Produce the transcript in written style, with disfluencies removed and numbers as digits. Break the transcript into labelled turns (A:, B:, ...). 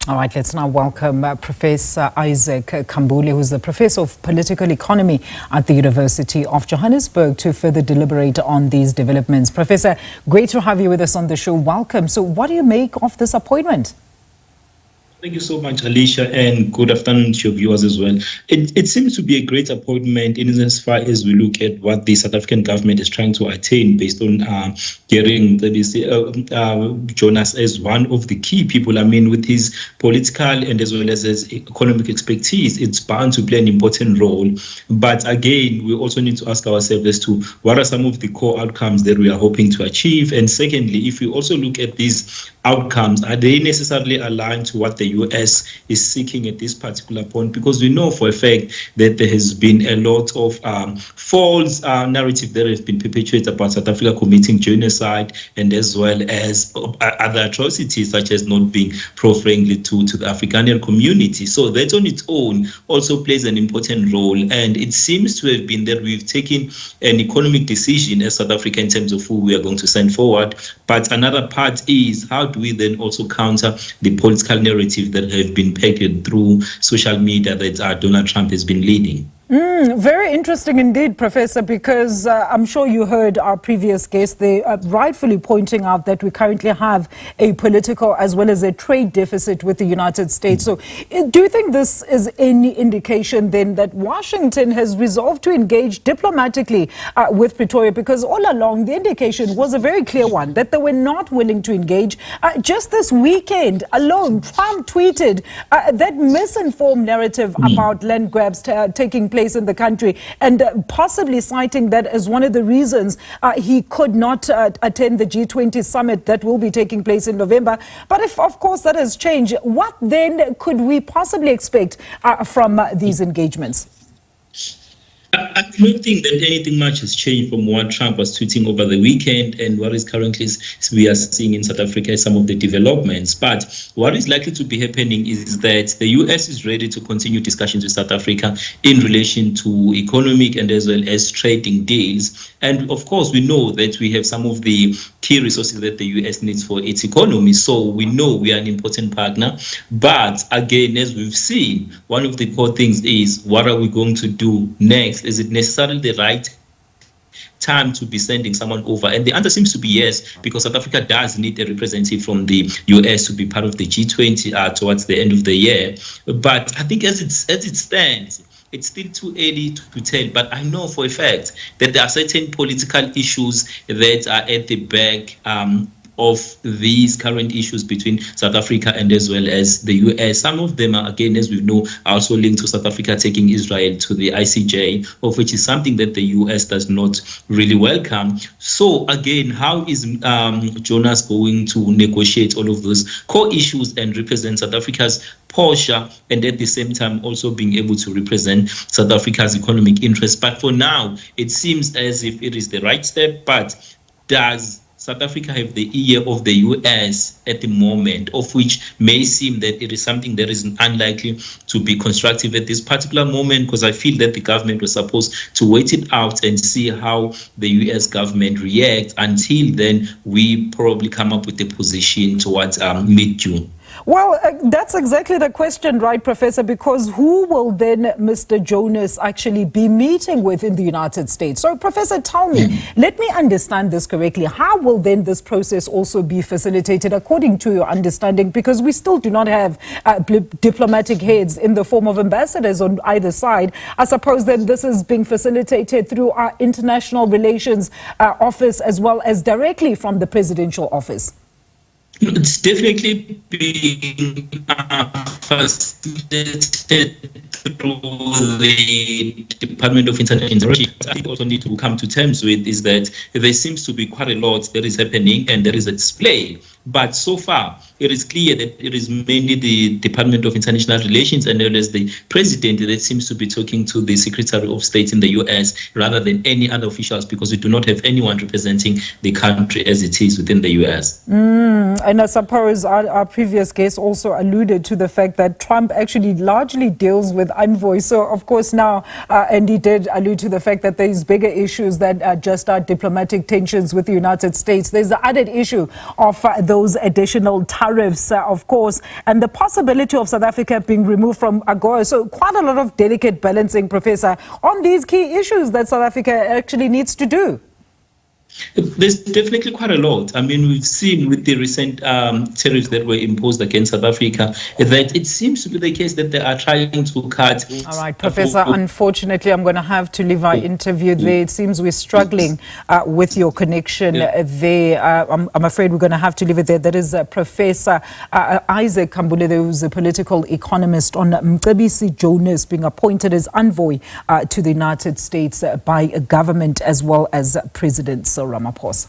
A: All right, let's now welcome Professor Isaac Khambule, who's the Professor of Political Economy at the University of Johannesburg, to further deliberate on these developments. Professor, great to have you with us on the show. Welcome. So what do you make of this appointment?
B: Thank you so much, Alicia, and good afternoon to your viewers as well. It seems to be a great appointment in as far as we look at what the South African government is trying to attain based on getting Mcebisi Jonas as one of the key people. I mean, with his political and as well as his economic expertise, it's bound to play an important role. But again, we also need to ask ourselves as to what are some of the core outcomes that we are hoping to achieve. And secondly, if we also look at these outcomes, are they necessarily aligned to what the US is seeking at this particular point? Because we know for a fact that there has been a lot of false narrative that has been perpetuated about South Africa committing genocide and as well as other atrocities such as not being pro-friendly to the Afrikaner community. So that on its own also plays an important role, and it seems to have been that we've taken an economic decision as South Africa in terms of who we are going to send forward. But another part is, how do we then also counter the political narrative that have been pegged through social media that Donald Trump has been leading?
A: Very interesting indeed, Professor, because I'm sure you heard our previous guest. They are rightfully pointing out that we currently have a political as well as a trade deficit with the United States. So do you think this is any indication then that Washington has resolved to engage diplomatically with Pretoria? Because all along the indication was a very clear one, that they were not willing to engage. Just this weekend alone, Trump tweeted that misinformed narrative about land grabs taking place in the country, and possibly citing that as one of the reasons he could not attend the G20 summit that will be taking place in November. But if, of course, that has changed, what then could we possibly expect from these engagements?
B: I don't think that anything much has changed from what Trump was tweeting over the weekend and what is currently we are seeing in South Africa, some of the developments. But what is likely to be happening is that the US is ready to continue discussions with South Africa in relation to economic and as well as trading deals. And of course, we know that we have some of the key resources that the US needs for its economy. So we know we are an important partner. But again, as we've seen, one of the core things is, what are we going to do next? Is it necessarily the right time to be sending someone over? And the answer seems to be yes, because South Africa does need a representative from the US to be part of the G20 towards the end of the year. But I think as it stands, it's still too early to tell, but I know for a fact that there are certain political issues that are at the back of these current issues between South Africa and as well as the US. Some of them are, again, as we know, are also linked to South Africa taking Israel to the ICJ, of which is something that the US does not really welcome. So again, how is Jonas going to negotiate all of those core issues and represent South Africa's posture, and at the same time also being able to represent South Africa's economic interests? But for now, it seems as if it is the right step. But does South Africa have the ear of the US at the moment, of which may seem that it is something that is unlikely to be constructive at this particular moment? Because I feel that the government was supposed to wait it out and see how the US government reacts. Until then, we probably come up with a position towards mid-June.
A: Well, that's exactly the question, right, Professor? Because who will then Mr. Jonas actually be meeting with in the United States? So, Professor, tell me, let me understand this correctly. How will then this process also be facilitated according to your understanding? Because we still do not have diplomatic heads in the form of ambassadors on either side. I suppose then this is being facilitated through our international relations office as well as directly from the presidential office.
B: It's definitely being facilitated through the Department of International Relations. I think also need to come to terms with is that there seems to be quite a lot that is happening and there is a display. But so far, it is clear that it is mainly the Department of International Relations and as the president that seems to be talking to the Secretary of State in the US rather than any other officials, because we do not have anyone representing the country as it is within the US.
A: And I suppose our previous guest also alluded to the fact that Trump actually largely deals with envoys. So, of course, now, and he did allude to the fact that there's bigger issues that just are diplomatic tensions with the United States. There's the added issue of the those additional tariffs, of course, and the possibility of South Africa being removed from AGOA. So quite a lot of delicate balancing, Professor, on these key issues that South Africa actually needs to do.
B: There's definitely quite a lot. I mean, we've seen with the recent tariffs that were imposed against South Africa that it seems to be the case that they are trying to cut.
A: All right, Professor, unfortunately, I'm going to have to leave our interview there. It seems we're struggling with your connection there. I'm afraid we're going to have to leave it there. That is Professor Isaac Khambule, who's a political economist, on Mcebisi Jonas being appointed as envoy to the United States by a government as well as President Ramaphosa.